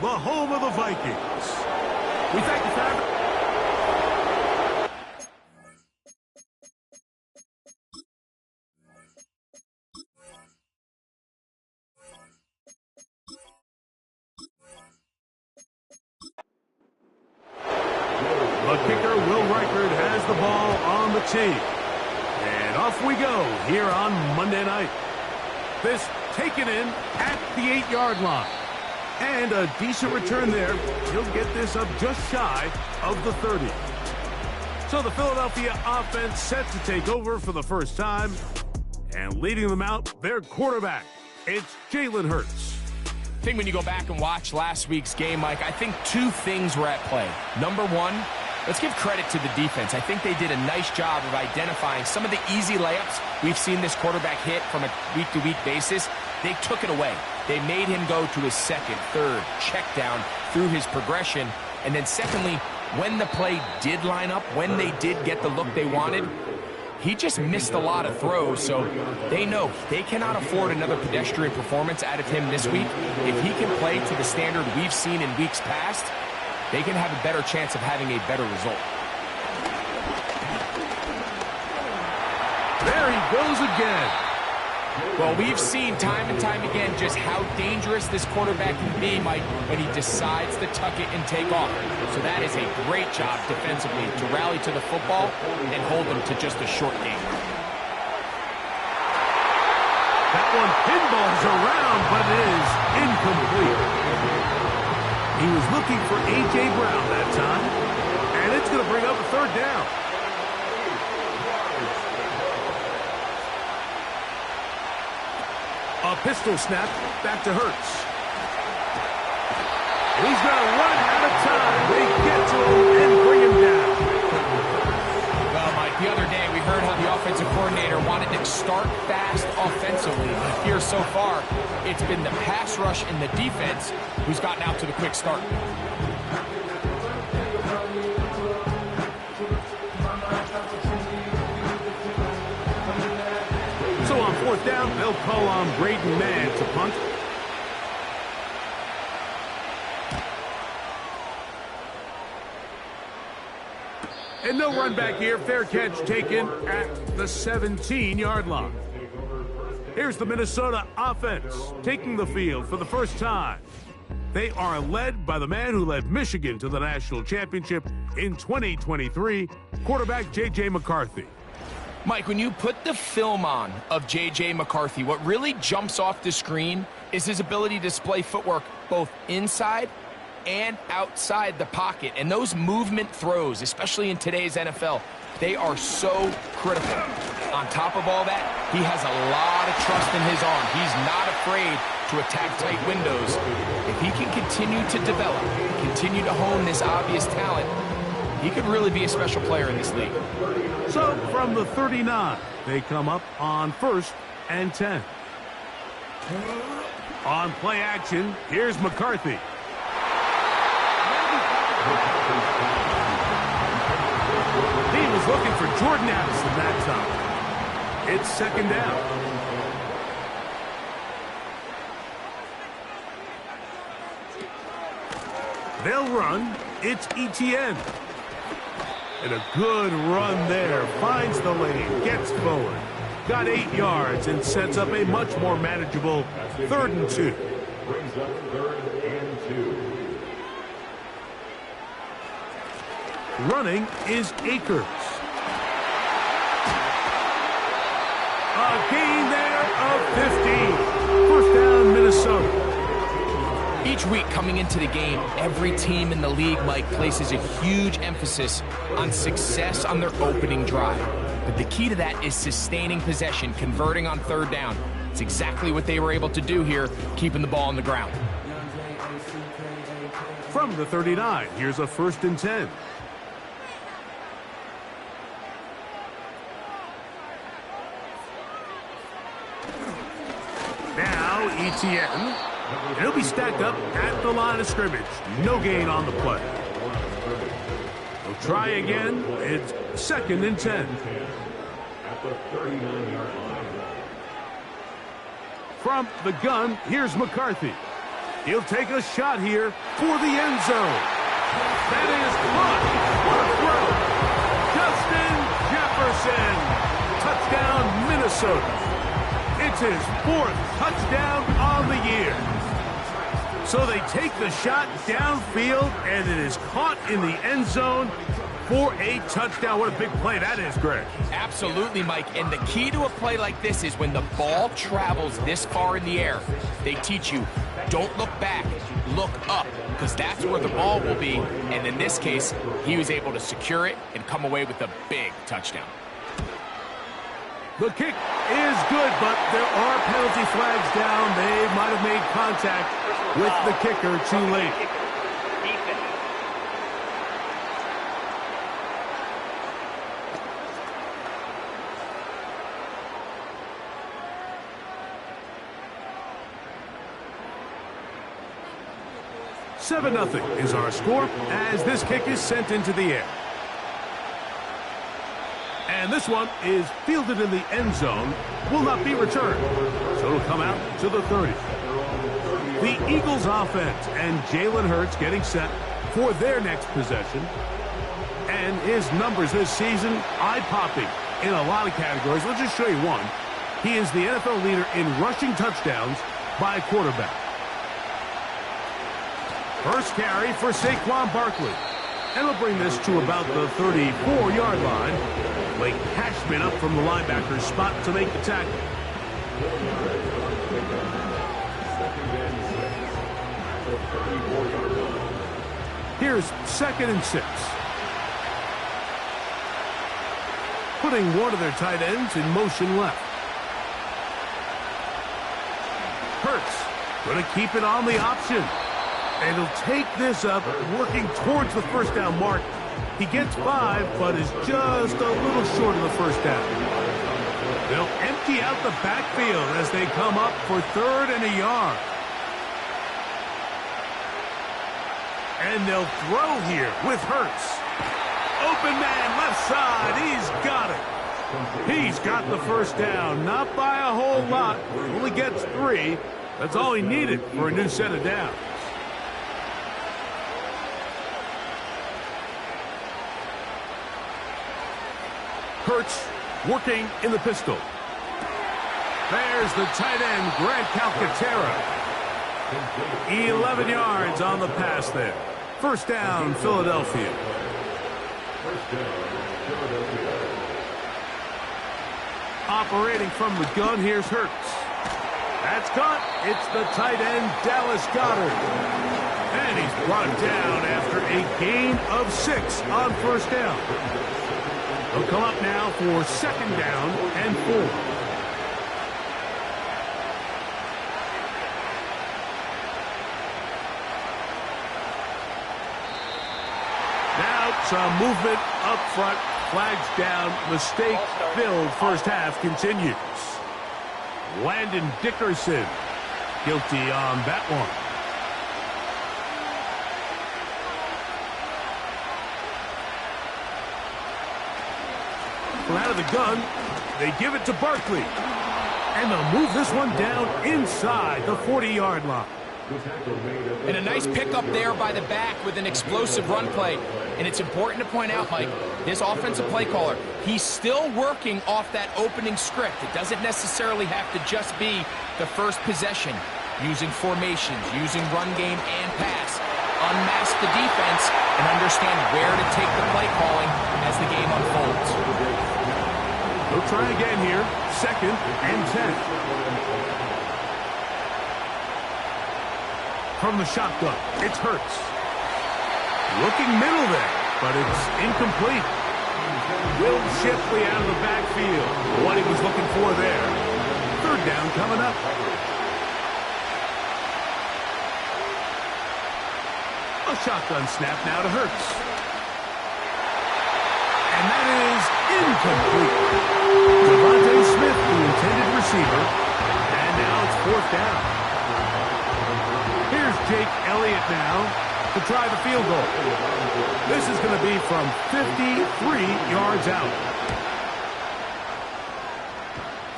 the home of the Vikings. We thank you for having. The kicker, Will Reichard, has the ball on the tee. And off we go here on Monday night. This taken in at the 8-yard line. And a decent return there. He'll get this up just shy of the 30. So the Philadelphia offense set to take over for the first time. And leading them out, their quarterback. It's Jalen Hurts. I think when you go back and watch last week's game, Mike, I think two things were at play. Number one, let's give credit to the defense. I think they did a nice job of identifying some of the easy layups we've seen this quarterback hit from a week-to-week basis. They took it away. They made him go to his second, third, check down through his progression. And then secondly, when the play did line up, when they did get the look they wanted, he just missed a lot of throws, so they know they cannot afford another pedestrian performance out of him this week. If he can play to the standard we've seen in weeks past, they can have a better chance of having a better result. There he goes again. Well, we've seen time and time again just how dangerous this quarterback can be, Mike, when he decides to tuck it and take off. So that is a great job defensively to rally to the football and hold them to just a short game. That one pinballs around, but it is incomplete. He was looking for A.J. Brown that time, and it's going to bring up a third down. A pistol snap back to Hurts. He's going to run out of time. They get to him and bring him down. Well, Mike, the other day we heard how the offensive coordinator wanted to start fast offensively. Here so far, it's been the pass rush and the defense who's gotten out to the quick start. So on fourth down, they'll call on Braden Mann to punt. And no run back here. Fair catch taken at the 17-yard line. Here's the Minnesota offense taking the field for the first time. They are led by the man who led Michigan to the national championship in 2023, quarterback J.J. McCarthy. Mike, when you put the film on of J.J. McCarthy, what really jumps off the screen is his ability to display footwork both inside and outside the pocket. And those movement throws, especially in today's NFL, they are so critical. On top of all that, he has a lot of trust in his arm. He's not afraid to attack tight windows. If he can continue to develop, continue to hone this obvious talent, he could really be a special player in this league. So from the 39, they come up on 1st and 10. On play action, here's McCarthy. He was looking for Jordan Addison that time. It's second down. They'll run. It's Etienne. And a good run there. Finds the lane. Gets forward. Got 8 yards and sets up a much more manageable 3rd and 2. Brings up 3rd and 2. Running is Akers. A gain there of 15. First down, Minnesota. Each week coming into the game, every team in the league, Mike, places a huge emphasis on success on their opening drive. But the key to that is sustaining possession, converting on 3rd down. It's exactly what they were able to do here, keeping the ball on the ground. From the 39, here's a 1st and 10. Now Etienne. And he'll be stacked up at the line of scrimmage. No gain on the play. He'll try again. It's 2nd and 10. At the 39-yard line. From the gun, here's McCarthy. He'll take a shot here for the end zone. That is caught. What a throw. Justin Jefferson. Touchdown, Minnesota. It's his 4th touchdown on the year. So they take the shot downfield, and it is caught in the end zone for a touchdown. What a big play that is, Greg. Absolutely, Mike. And the key to a play like this is when the ball travels this far in the air, they teach you, don't look back, look up, because that's where the ball will be. And in this case, he was able to secure it and come away with a big touchdown. The kick is good, but there are penalty flags down. They might have made contact with the kicker too late. $7-0 is our score as this kick is sent into the air. And this one is fielded in the end zone, will not be returned. So it'll come out to the 30. The Eagles offense and Jalen Hurts getting set for their next possession. And his numbers this season, eye-popping in a lot of categories. Let's just show you one. He is the NFL leader in rushing touchdowns by a quarterback. First carry for Saquon Barkley. And we'll bring this to about the 34-yard line. Blake Cashman up from the linebacker's spot to make the tackle. Here's 2nd and 6. Putting one of their tight ends in motion left. Hurts going to keep it on the option. And he'll take this up, working towards the first down mark. He gets 5, but is just a little short of the first down. They'll empty out the backfield as they come up for 3rd and a yard. And they'll throw here with Hurts. Open man, left side. He's got it. He's got the first down. Not by a whole lot. Only gets 3. That's all he needed for a new set of downs. Hurts working in the pistol. There's the tight end, Grant Calcaterra. 11 yards on the pass there. First down, Philadelphia. Operating from the gun, here's Hurts. That's caught. It's the tight end, Dallas Goedert. And he's brought down after a gain of 6 on first down. He'll come up now for 2nd down and 4. Now some movement up front. Flags down. Mistake-filled first half continues. Landon Dickerson guilty on that one. From out of the gun, they give it to Barkley. And they'll move this one down inside the 40-yard line. And a nice pickup there by the back with an explosive run play. And it's important to point out, Mike, this offensive play caller, he's still working off that opening script. It doesn't necessarily have to just be the first possession. Using formations, using run game and pass. Unmask the defense and understand where to take the play calling as the game unfolds. We'll try again here. 2nd and 10. From the shotgun, it's Hurts. Looking middle there, but it's incomplete. Will Shipley out of the backfield. What he was looking for there. 3rd down coming up. A shotgun snap now to Hurts. And that is incomplete. Devontae Smith, the intended receiver. And now it's 4th down. Here's Jake Elliott now to try the field goal. This is going to be from 53 yards out.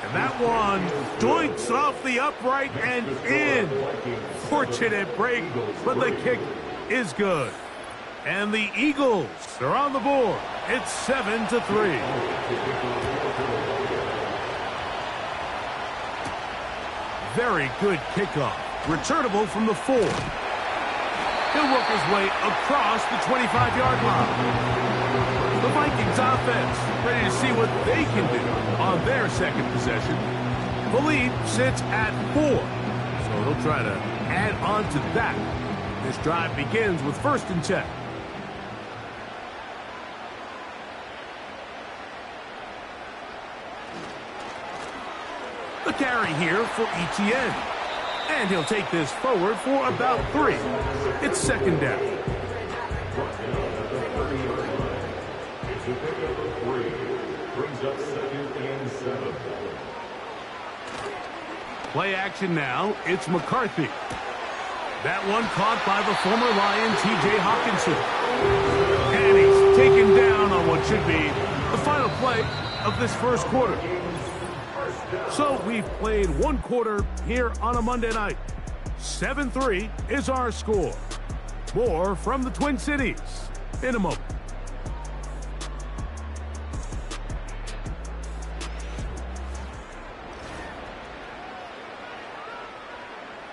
And That one doinks off the upright and in. Fortunate break, but the kick is good. And the Eagles are on the board. It's 7-3. Very good kickoff. Returnable from the 4. He'll work his way across the 25-yard line. The Vikings offense ready to see what they can do on their second possession. The lead sits at 4, so they'll try to add on to that. This drive begins with 1st and 10. The carry here for Etienne. And he'll take this forward for about 3. It's 2nd down. It's a pickup of 3. Brings up 2nd and 7. Play action now. It's McCarthy. That one caught by the former Lion, T.J. Hawkinson. And he's taken down on what should be the final play of this first quarter. So we've played 1 quarter here on a Monday night. 7-3 is our score. More from the Twin Cities in a moment.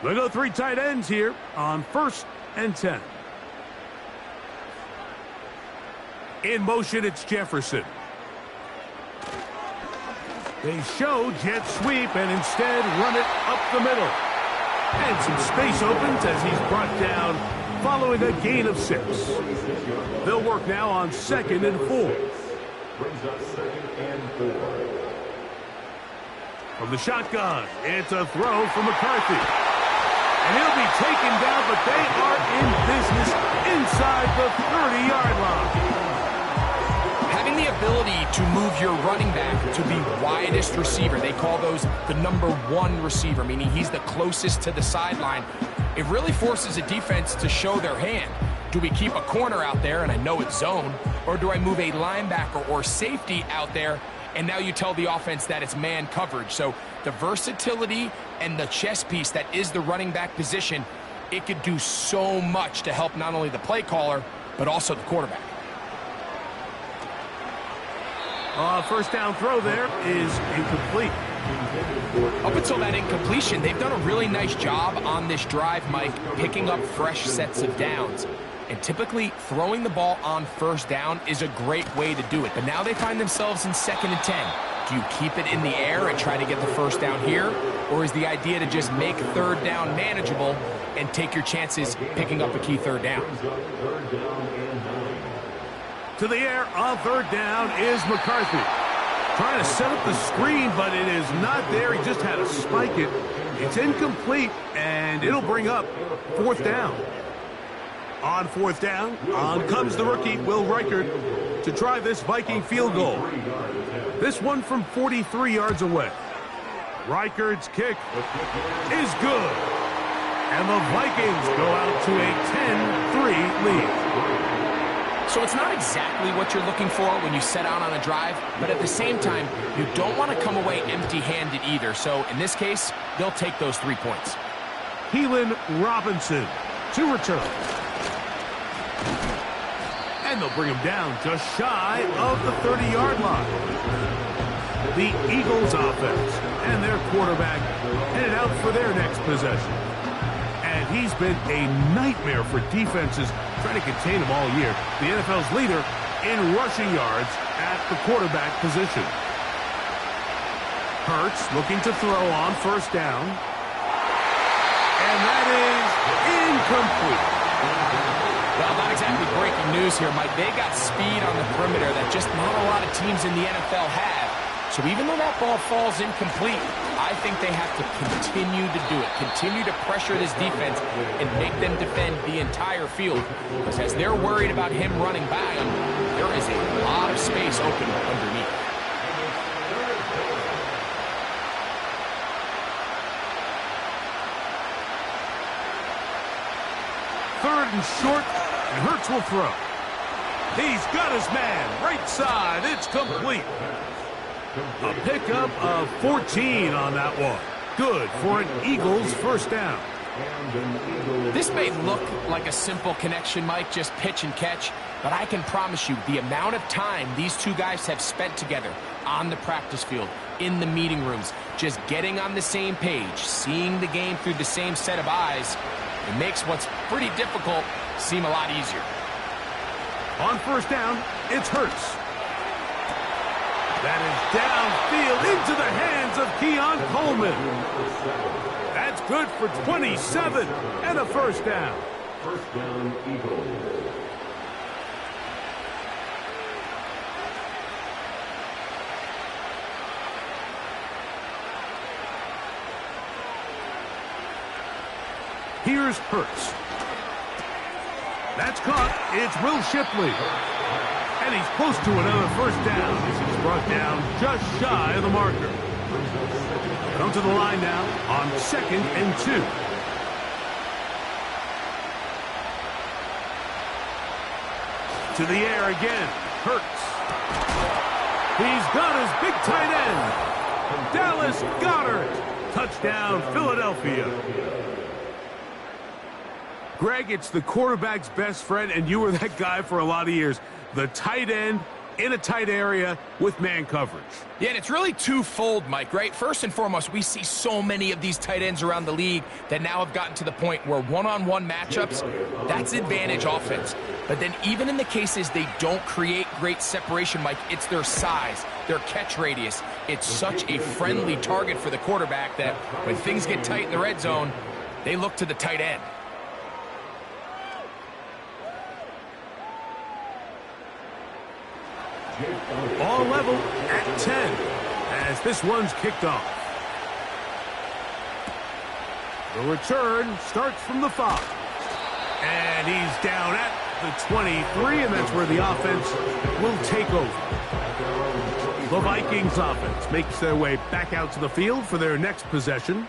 They go 3 tight ends here on 1st and 10. In motion, it's Jefferson. They show jet sweep and instead run it up the middle. And some space opens as he's brought down following a gain of 6. They'll work now on 2nd and 4. Brings up 2nd and 4. From the shotgun, it's a throw from McCarthy. And he'll be taken down, but they are in business inside the 30-yard line. Having the ability to move your running back to the widest receiver, they call those the number 1 receiver, meaning he's the closest to the sideline. It really forces a defense to show their hand. Do we keep a corner out there, and I know it's zone, or do I move a linebacker or safety out there, and now you tell the offense that it's man coverage? So the versatility and the chess piece that is the running back position, it could do so much to help not only the play caller, but also the quarterback. First down throw there is incomplete. Up until that incompletion, they've done a really nice job on this drive, Mike, picking up fresh sets of downs. And typically, throwing the ball on 1st down is a great way to do it. But now they find themselves in 2nd and 10. Do you keep it in the air and try to get the 1st down here? Or is the idea to just make 3rd down manageable and take your chances picking up a key 3rd down? To the air on 3rd down is McCarthy. Trying to set up the screen, but it is not there. He just had to spike it. It's incomplete, and it'll bring up 4th down. On 4th down, on comes the rookie, Will Reichard, to try this Viking field goal. This one from 43 yards away. Reichard's kick is good. And the Vikings go out to a 10-3 lead. So it's not exactly what you're looking for when you set out on a drive, but at the same time, you don't want to come away empty-handed either. So in this case, they'll take those 3 points. Keelan Robinson to return. And they'll bring him down just shy of the 30-yard line. The Eagles offense and their quarterback headed out for their next possession. And he's been a nightmare for defenses trying to contain him all year. The NFL's leader in rushing yards at the quarterback position. Hurts looking to throw on 1st down. And that is incomplete. Well, not exactly breaking news here, Mike. They got speed on the perimeter that just not a lot of teams in the NFL have. So even though that ball falls incomplete, I think they have to continue to do it. Continue to pressure this defense and make them defend the entire field. Because as they're worried about him running by them, there is a lot of space open underneath. Third and short, and Hurts will throw. He's got his man, right side, it's complete. A pickup of 14 on that one. Good for an Eagles first down. This may look like a simple connection, Mike, just pitch and catch, but I can promise you the amount of time these two guys have spent together on the practice field, in the meeting rooms, just getting on the same page, seeing the game through the same set of eyes, it makes what's pretty difficult seem a lot easier. On first down, it's Hurts. That is downfield into the hands of Keon Coleman. That's good for 27 and a first down. First down, Eagles. Here's Hurts. That's caught. It's Will Shipley. And he's close to another first down as he's brought down just shy of the marker. Come to the line now on 2nd and 2. To the air again. Hurts. He's got his big tight end. Dallas Goedert. Touchdown, Philadelphia. Greg, it's the quarterback's best friend, and you were that guy for a lot of years. The tight end in a tight area with man coverage. Yeah, and it's really twofold, Mike, right? First and foremost, we see so many of these tight ends around the league that now have gotten to the point where one-on-one matchups, that's advantage offense. But then even in the cases they don't create great separation, Mike, it's their size, their catch radius. It's such a friendly target for the quarterback that when things get tight in the red zone, they look to the tight end. All level at 10 as this one's kicked off. The return starts from the 5. And he's down at the 23, and that's where the offense will take over. The Vikings offense makes their way back out to the field for their next possession.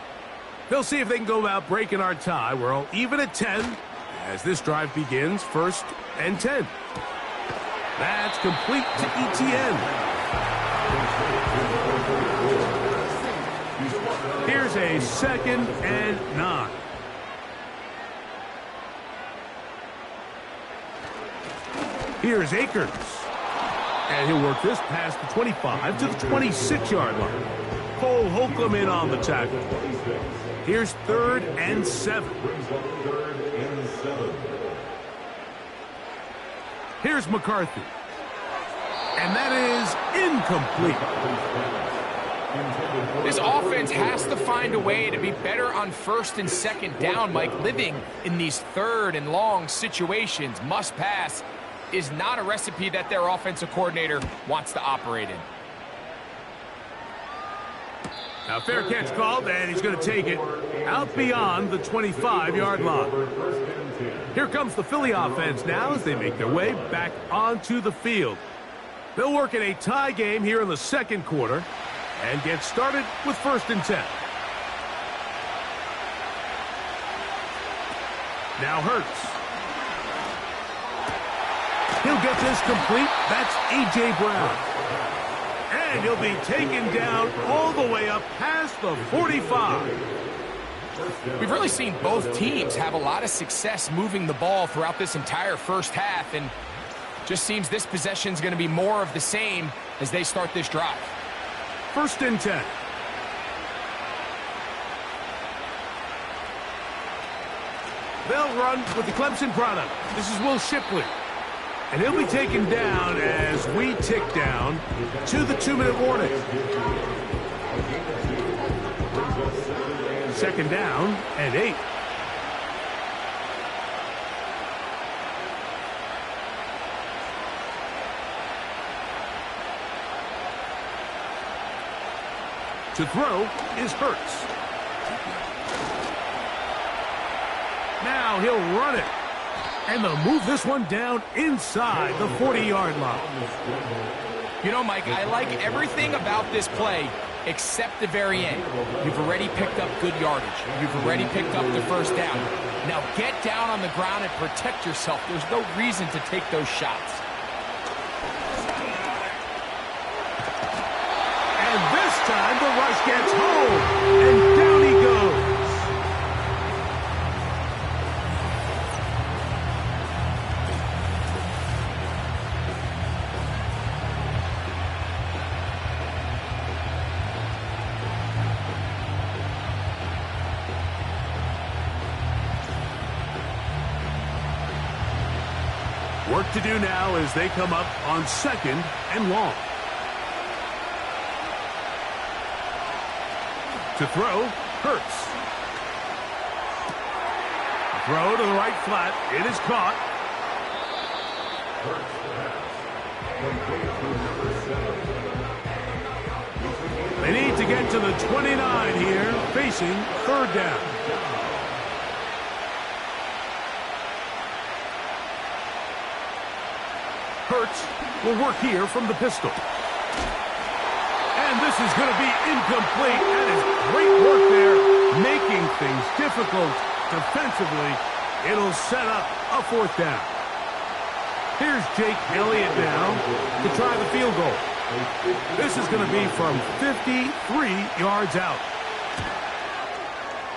They'll see if they can go about breaking our tie. We're all even at 10 as this drive begins, 1st and 10. That's complete to ETN. Here's a 2nd and 9. Here's Akers. And he'll work this past the 25 to the 26-yard line. Cole Holcomb in on the tackle. Here's 3rd and 7. Here's McCarthy. And that is incomplete. This offense has to find a way to be better on 1st and 2nd down, Mike. Living in these 3rd and long situations, must pass, is not a recipe that their offensive coordinator wants to operate in. Now fair catch called, and he's going to take it out beyond the 25-yard line. Here comes the Philly offense now as they make their way back onto the field. They'll work in a tie game here in the 2nd quarter and get started with 1st and 10. Now Hurts. He'll get this complete. That's A.J. Brown. And he'll be taken down all the way up past the 45. We've really seen both teams have a lot of success moving the ball throughout this entire first half, and just seems this possession is going to be more of the same as they start this drive. 1st and 10. They'll run with the Clemson product. This is Will Shipley. And he'll be taken down as we tick down to the 2-minute warning. 2nd down and 8. To throw is Hurts. Now he'll run it. And they'll move this one down inside the 40-yard line. You know, Mike, I like everything about this play except the very end. You've already picked up good yardage. You've already picked up the first down. Now get down on the ground and protect yourself. There's no reason to take those shots. time, the rush gets home, and down he goes. Work to do now as they come up on 2nd and long. To throw, Hurts. Throw to the right flat. It is caught. They need to get to the 29 here, facing 3rd down. Hurts will work here from the pistol. And this is going to be incomplete. That is great work there, making things difficult defensively. It'll set up a 4th down. Here's Jake Elliott now to try the field goal. This is going to be from 53 yards out.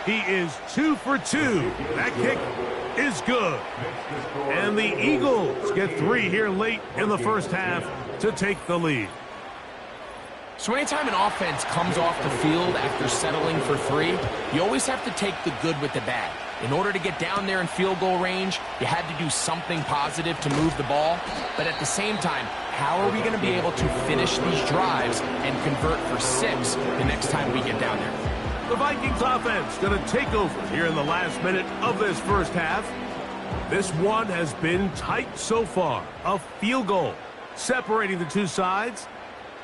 He is 2 for 2. That kick is good. And the Eagles get 3 here late in the first half to take the lead. So anytime an offense comes off the field after settling for 3, you always have to take the good with the bad. In order to get down there in field goal range, you had to do something positive to move the ball. But at the same time, how are we going to be able to finish these drives and convert for 6 the next time we get down there? The Vikings offense going to take over here in the last minute of this first half. This one has been tight so far. A field goal separating the two sides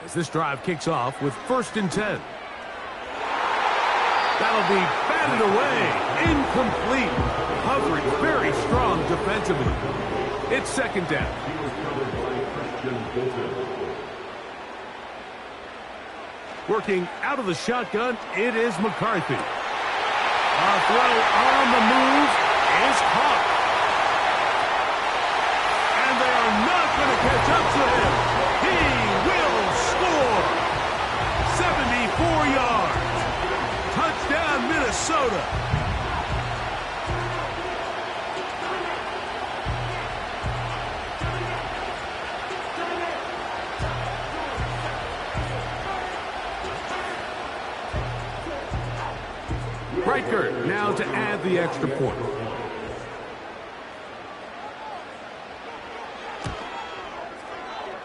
as this drive kicks off with 1st and 10. That'll be batted away. Incomplete. Coverage very strong defensively. It's 2nd down. Working out of the shotgun, it is McCarthy. A throw on the move is caught. And they are not going to catch up to him. He will score. 74 yards. Touchdown, Minnesota. Reichert now to add the extra point.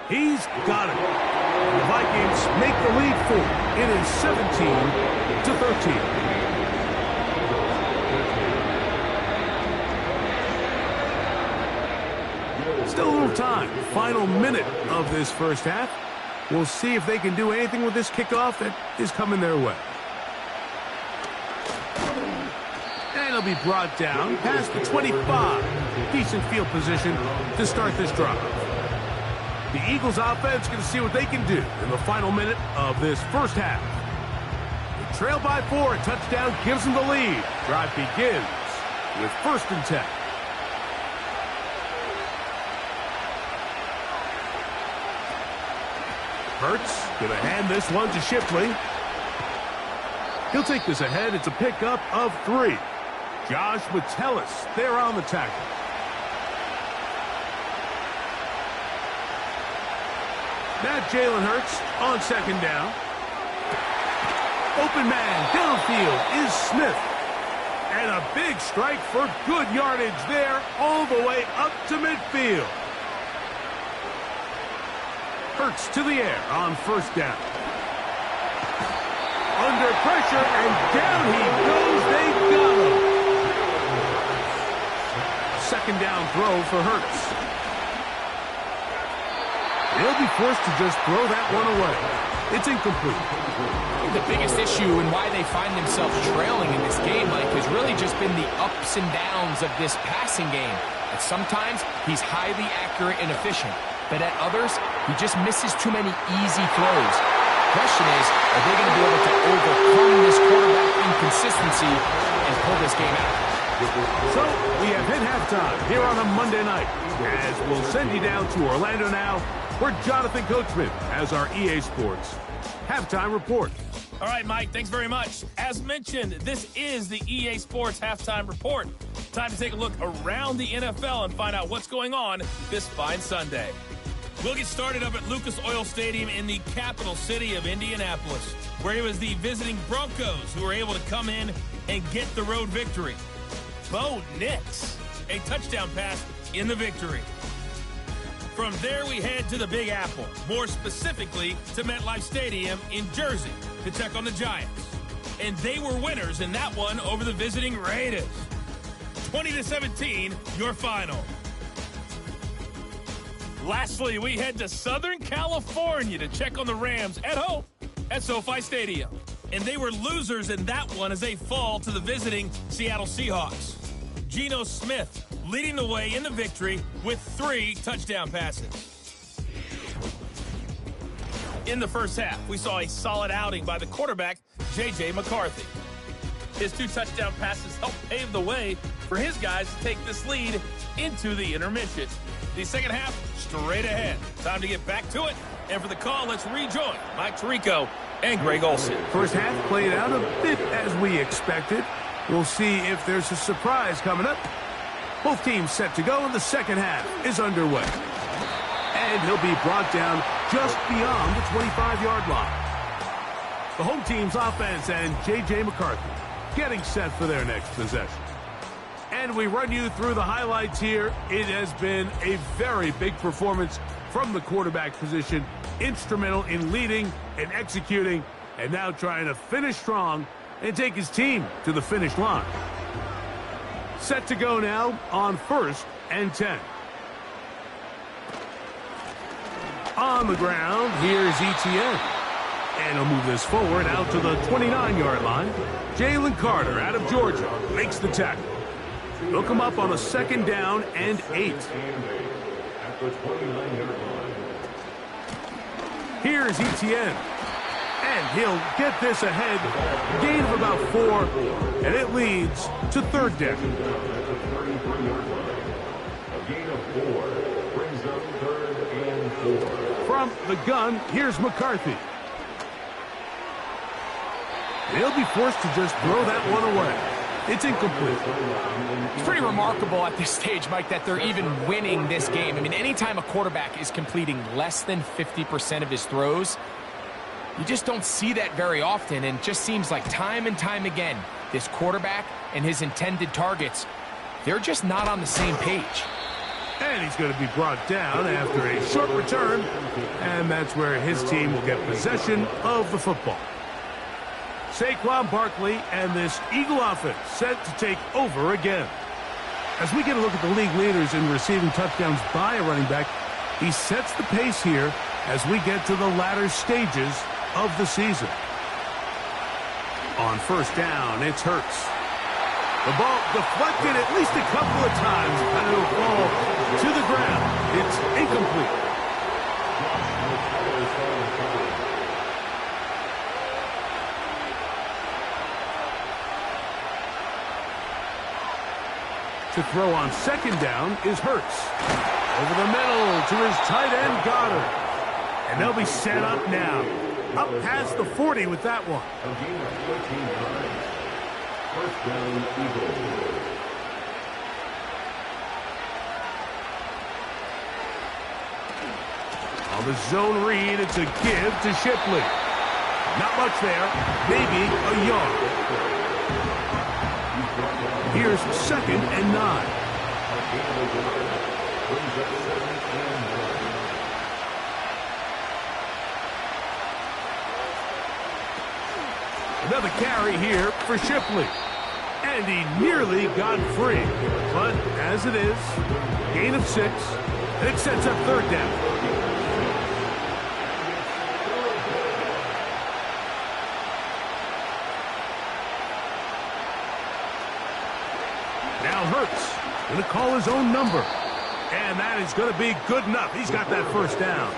He's got it. The Vikings make the lead 4. It is 17-13. Still a little time. Final minute of this first half. We'll see if they can do anything with this kickoff that is coming their way. And he'll be brought down past the 25. Decent field position to start this drive. The Eagles offense going to see what they can do in the final minute of this first half. They trail by 4. A touchdown gives them the lead. Drive begins with 1st and 10. Hurts going to hand this one to Shipley. He'll take this ahead. It's a pickup of 3. Josh Metellus there on the tackle. Now Jalen Hurts on 2nd down. Open man downfield is Smith. And a big strike for good yardage there all the way up to midfield. Hurts to the air on 1st down. Under pressure, and down he goes. They got him. 2nd down throw for Hurts. They'll be forced to just throw that one away. It's incomplete. The biggest issue and why they find themselves trailing in this game, Mike, has really just been the ups and downs of this passing game. And sometimes he's highly accurate and efficient, but at others, he just misses too many easy throws. The question is, are they going to be able to overcome this quarterback inconsistency and pull this game out? So, we have hit halftime here on a Monday night, as we'll send you down to Orlando now where Jonathan Coachman has our EA Sports Halftime Report. All right, Mike, thanks very much. As mentioned, this is the EA Sports Halftime Report. Time to take a look around the NFL and find out what's going on this fine Sunday. We'll get started up at Lucas Oil Stadium in the capital city of Indianapolis, where it was the visiting Broncos who were able to come in and get the road victory. Bo Nix, a touchdown pass in the victory. From there, we head to the Big Apple, more specifically to MetLife Stadium in Jersey, to check on the Giants. And they were winners in that one over the visiting Raiders. 20-17, your final. Lastly, we head to Southern California to check on the Rams at home at SoFi Stadium. And they were losers in that one as they fall to the visiting Seattle Seahawks. Geno Smith leading the way in the victory with 3 touchdown passes. In the first half, we saw a solid outing by the quarterback, J.J. McCarthy. His 2 touchdown passes helped pave the way for his guys to take this lead into the intermission. The second half, straight ahead. Time to get back to it. And for the call, let's rejoin Mike Tirico and Greg Olsen. First half played out a bit as we expected. We'll see if there's a surprise coming up. Both teams set to go, and the second half is underway. And he'll be brought down just beyond the 25-yard line. The home team's offense and J.J. McCarthy getting set for their next possession. And we run you through the highlights here. It has been a very big performance from the quarterback position, instrumental in leading and executing, and now trying to finish strong and take his team to the finish line. Set to go now on 1st and 10. On the ground, here's Etienne. And he'll move this forward out to the 29-yard line. Jalen Carter out of Georgia makes the tackle. He'll come up on a 2nd down and 8. At the 29-yard line. Here's Etienne. And he'll get this ahead. Gain of about 4. And it leads to 3rd down. At the 33-yard line. A gain of 4 brings up 3rd and 4. From the gun, here's McCarthy. They'll be forced to just throw that one away. It's incomplete. It's pretty remarkable at this stage, Mike, that they're even winning this game. I mean, anytime a quarterback is completing less than 50% of his throws, you just don't see that very often, and it just seems like time and time again, this quarterback and his intended targets, they're just not on the same page. And he's going to be brought down after a short return, and that's where his team will get possession of the football. Saquon Barkley and this Eagle offense set to take over again. As we get a look at the league leaders in receiving touchdowns by a running back, he sets the pace here as we get to the latter stages of the season. On 1st down, it's Hurts. The ball deflected at least a couple of times, and it'll fall to the ground. It's incomplete. To throw on 2nd down is Hurts. Over the middle to his tight end, Goddard. And they'll be set up now. Up past the 40 with that one. A gain of 14 yards. 1st down, Eagles. On the zone read, it's a give to Shipley. Not much there. Maybe a yard. Here's 2nd and 9. Another carry here for Shipley. And he nearly got free. But as it is, gain of 6. And it sets up 3rd down. Now Hurts going to call his own number. And that is going to be good enough. He's got that 1st down.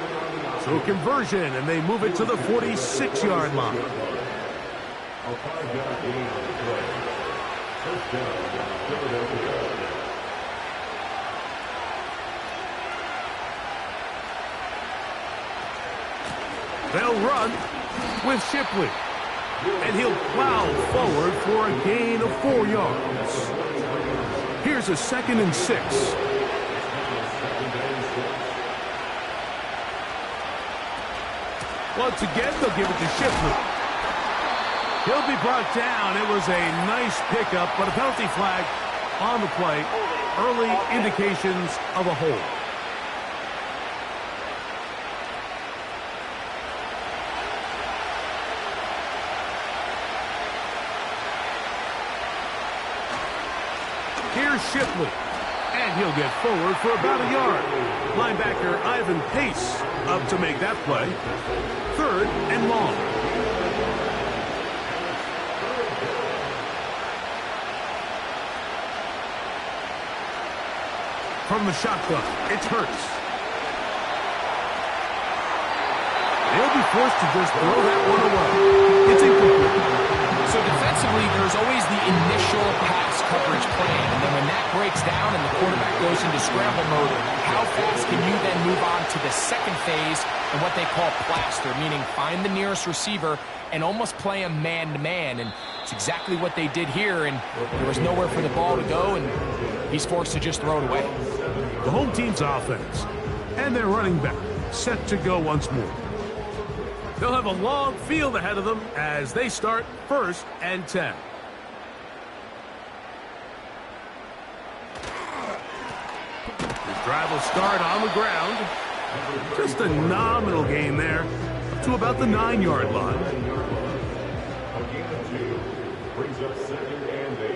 So a conversion, and they move it to the 46-yard line. A 5-yard gain on the play. 1st down, Philadelphia. They'll run with Shipley. And he'll plow forward for a gain of 4 yards. Here's a 2nd and 6. Once again, they'll give it to Shipley. He'll be brought down. It was a nice pickup, but a penalty flag on the play. Early indications of a hold. Here's Shipley, and he'll get forward for about a yard. Linebacker Ivan Pace up to make that play. 3rd and long. From the shotgun, it's Hurts. They'll be forced to just throw that one away. It's incomplete. So defensively, there's always the initial pass coverage plan, and then when that breaks down and the quarterback goes into scramble mode, how fast can you then move on to the second phase and what they call plaster, meaning find the nearest receiver and almost play him man-to-man, and it's exactly what they did here, and there was nowhere for the ball to go, and he's forced to just throw it away. The home team's offense, and their running back set to go once more. They'll have a long field ahead of them as they start 1st and 10. The drive will start on the ground. Just a nominal gain there to about the 9-yard line. A gain of 2 brings up 2nd and 8.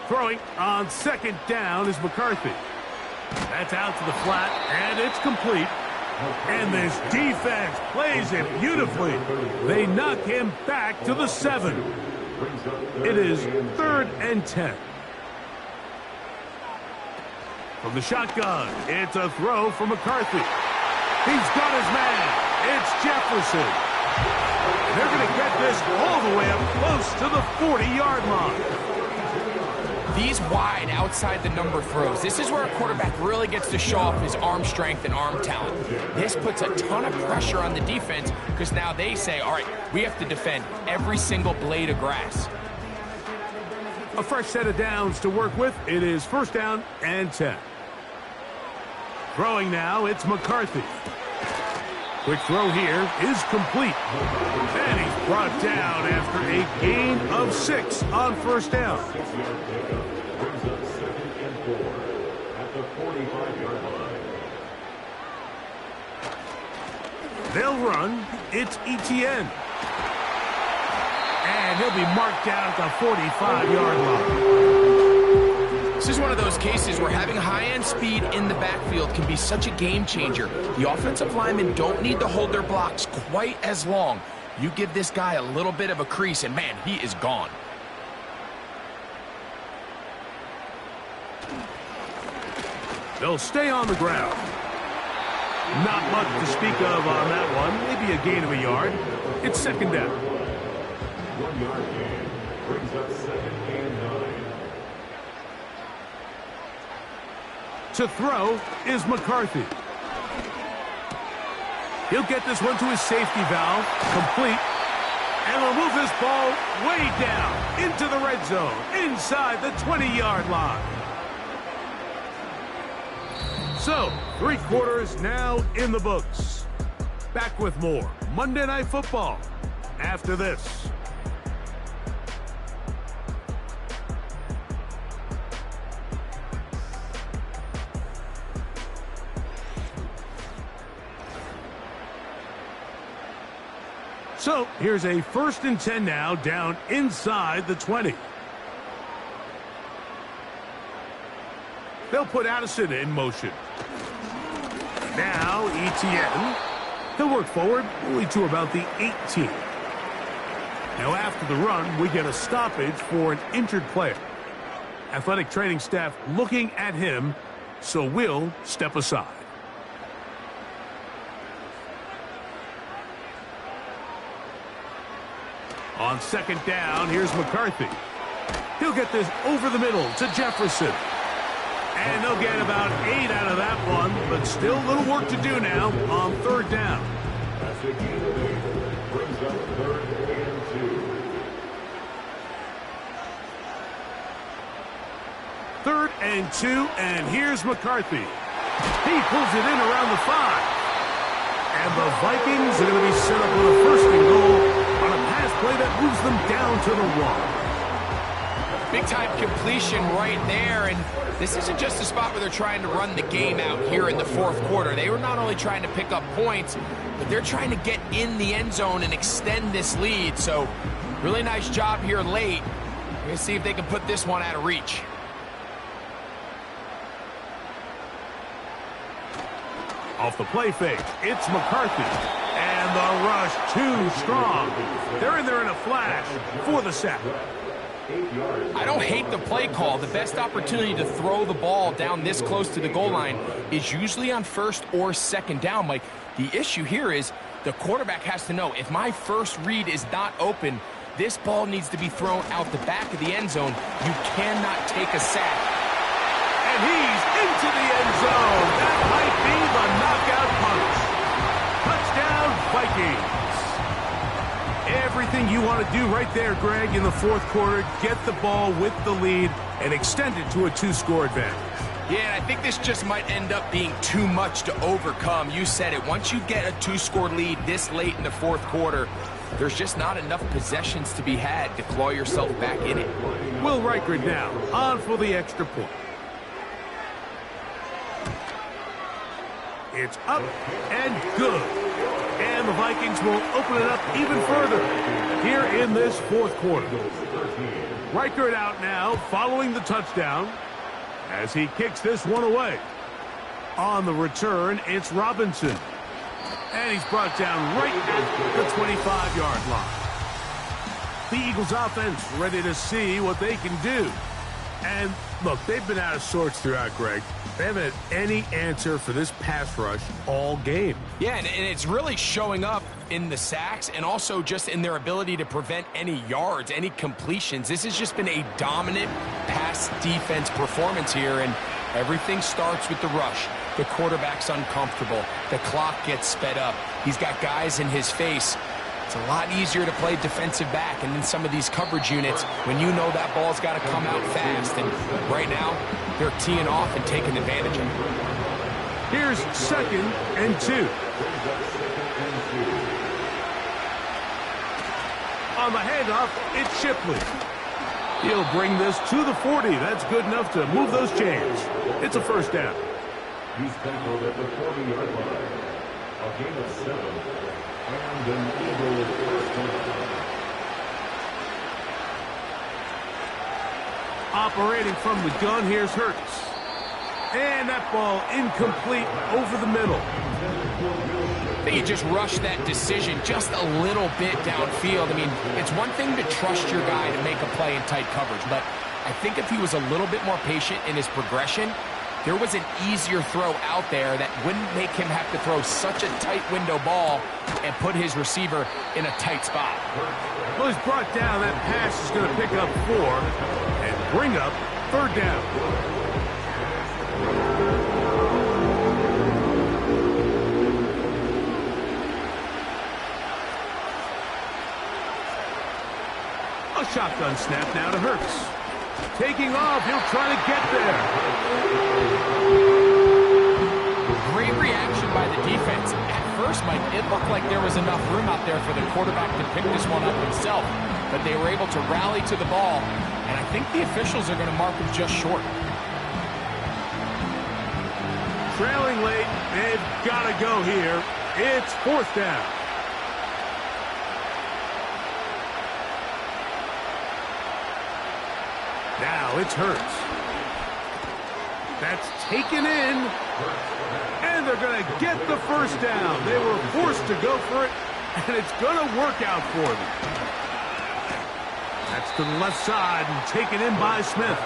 Throwing on 2nd down is McCarthy. That's out to the flat, and it's complete. And this defense plays it beautifully. They knock him back to the 7. It is 3rd and 10. From the shotgun, it's a throw for McCarthy. He's got his man. It's Jefferson. They're going to get this all the way up close to the 40-yard line. These wide outside the number throws, this is where a quarterback really gets to show off his arm strength and arm talent. This puts a ton of pressure on the defense because now they say, all right, we have to defend every single blade of grass. A fresh set of downs to work with. It is 1st down and 10. Throwing now, it's McCarthy. Quick throw here is complete. And he's brought down after a gain of 6 on 1st down. Brings up 2nd and 4 at the 45-yard line. They'll run. It's Etienne. And he'll be marked down at the 45-yard line. This is one of those cases where having high-end speed in the backfield can be such a game changer. The offensive linemen don't need to hold their blocks quite as long. You give this guy a little bit of a crease, and man, he is gone. They'll stay on the ground. Not much to speak of on that one. Maybe a gain of a yard. It's 2nd down. 1-yard gain brings up 2nd and 9. To throw is McCarthy. He'll get this one to his safety valve. Complete. And will move this ball way down into the red zone, inside the 20-yard line. So, 3 quarters now in the books. Back with more Monday Night Football after this. So, here's a 1st and 10 now, down inside the 20. They'll put Addison in motion. Now, Etienne. He'll work forward only to about the 18. Now, after the run, we get a stoppage for an injured player. Athletic training staff looking at him, so we'll step aside. On 2nd down, here's McCarthy. He'll get this over the middle to Jefferson. And they'll get about 8 out of that one, but still a little work to do now on third down. That's a gain of 8. Brings up 3rd and 2. 3rd and 2, and here's McCarthy. He pulls it in around the 5. And the Vikings are going to be set up with a 1st and goal on a pass play that moves them down to the 1. Big-time completion right there, and this isn't just a spot where they're trying to run the game out here in the 4th quarter. They were not only trying to pick up points, but they're trying to get in the end zone and extend this lead. So, really nice job here late. We're going to see if they can put this one out of reach. Off the play fake, it's McCarthy. And the rush too strong. They're in there in a flash for the sack. I don't hate the play call. The best opportunity to throw the ball down this close to the goal line is usually on 1st or 2nd down, Mike. The issue here is the quarterback has to know, if my first read is not open, this ball needs to be thrown out the back of the end zone. You cannot take a sack. And he's into the end zone. That might be the knockout punch. Touchdown, Vikings. Everything you want to do right there, Greg, in the 4th quarter. Get the ball with the lead and extend it to a 2-score advantage. Yeah, and I think this just might end up being too much to overcome. You said it. Once you get a 2-score lead this late in the 4th quarter, there's just not enough possessions to be had to claw yourself back in it. Will Reichard now on for the extra point. It's up and good. And the Vikings will open it up even further here in this 4th quarter. Reichard out now following the touchdown as he kicks this one away. On the return, it's Robinson. And he's brought down right at the 25-yard line. The Eagles offense ready to see what they can do. And look, they've been out of sorts throughout, Greg. They haven't had any answer for this pass rush all game. Yeah, and it's really showing up in the sacks and also just in their ability to prevent any yards, any completions. This has just been a dominant pass defense performance here, and everything starts with the rush. The quarterback's uncomfortable. The clock gets sped up. He's got guys in his face. It's a lot easier to play defensive back, and in some of these coverage units, when you know that ball's got to come out fast, and right now, they're teeing off and taking advantage of it. Here's 2nd and 2. On the handoff, it's Shipley. He'll bring this to the 40. That's good enough to move those chains. It's a 1st down. He's tackled at the 40-yard line. A gain of 7. And an Eagles 1st down. Operating from the gun, here's Hurts. And that ball incomplete over the middle. I think he just rushed that decision just a little bit downfield. I mean, it's one thing to trust your guy to make a play in tight coverage, but I think if he was a little bit more patient in his progression, there was an easier throw out there that wouldn't make him have to throw such a tight window ball and put his receiver in a tight spot. Well, he's brought down. That pass is going to pick up 4 and bring up 3rd down. A shotgun snap now to Hurts. Taking off, he'll try to get there. Great reaction by the defense. At first, Mike, it looked like there was enough room out there for the quarterback to pick this one up himself, but they were able to rally to the ball, and I think the officials are going to mark him just short. Trailing late, they've got to go here. It's 4th down. Now it's Hurts. That's taken in. And they're going to get the 1st down. They were forced to go for it, and it's going to work out for them. That's to the left side and taken in by Smith.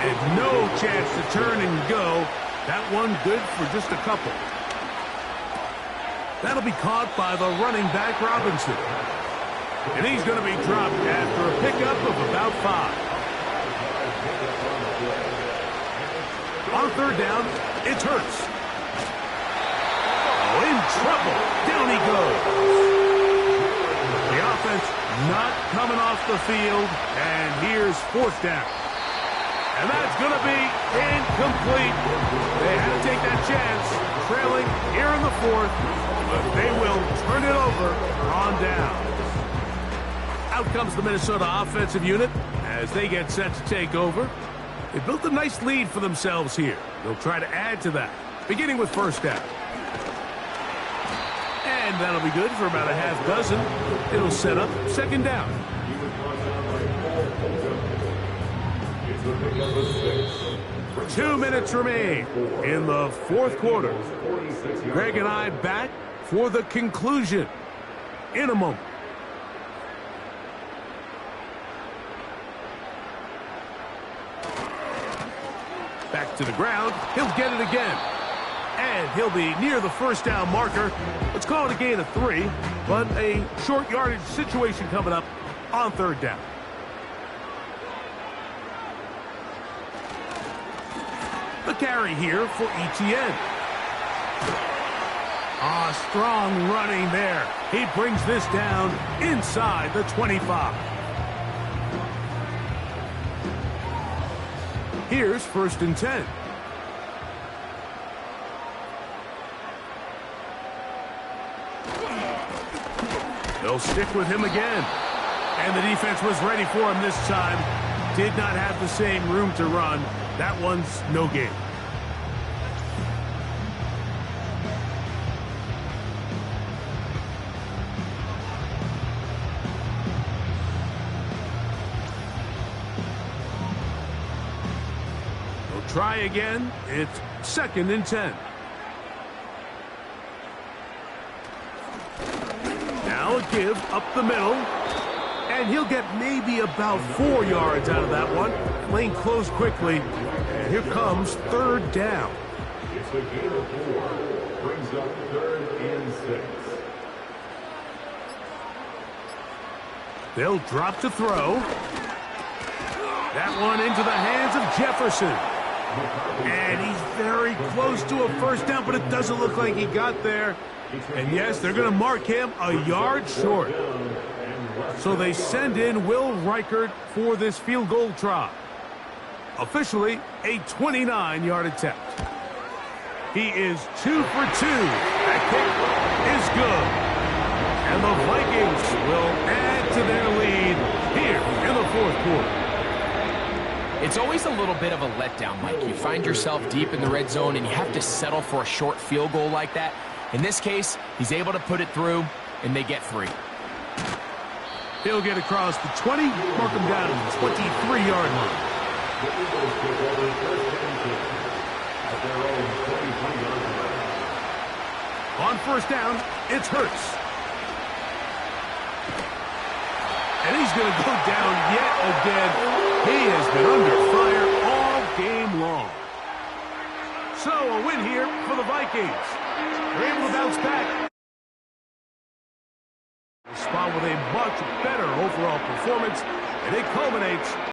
And no chance to turn and go. That one good for just a couple. That'll be caught by the running back, Robinson. And he's going to be dropped after a pickup of about 5. On third down, it's Hurts. Oh, in trouble. Down he goes. The offense not coming off the field, and here's fourth down. And that's going to be incomplete. They had to take that chance, trailing here in the fourth, but they will turn it over on down. Out comes the Minnesota offensive unit as they get set to take over. They built a nice lead for themselves here. They'll try to add to that, beginning with first down. And that'll be good for about a half dozen. It'll set up second down. 2 minutes remain in the fourth quarter. Greg and I back for the conclusion in a moment. Back to the ground. He'll get it again. And he'll be near the first down marker. Let's call it a gain of 3, but a short yardage situation coming up on third down. The carry here for Etienne. Strong running there. He brings this down inside the 25. Here's first and 10. They'll stick with him again. And the defense was ready for him this time. Did not have the same room to run. That one's no gain. They'll try again. It's second and 10. Now a give up the middle. And he'll get maybe about 4 yards out of that one. Lane closed quickly. And here comes third down. It's a gain of 4. Brings up third and 6. They'll drop to throw. That one into the hands of Jefferson. And he's very close to a first down, but it doesn't look like he got there. And yes, they're going to mark him a yard short. So they send in Will Reichard for this field goal try. Officially a 29-yard attempt. He is 2 for 2. That kick is good. And the Vikings will add to their lead here in the fourth quarter. It's always a little bit of a letdown, Mike. You find yourself deep in the red zone and you have to settle for a short field goal like that. In this case, he's able to put it through, and they get 3. He'll get across the 20, mark him down to the 23-yard line. On first down, it's Hurts. And he's going to go down yet again. He has been under fire all game long. So a win here for the Vikings. They're able to bounce back. A spot with a much better overall performance, and it culminates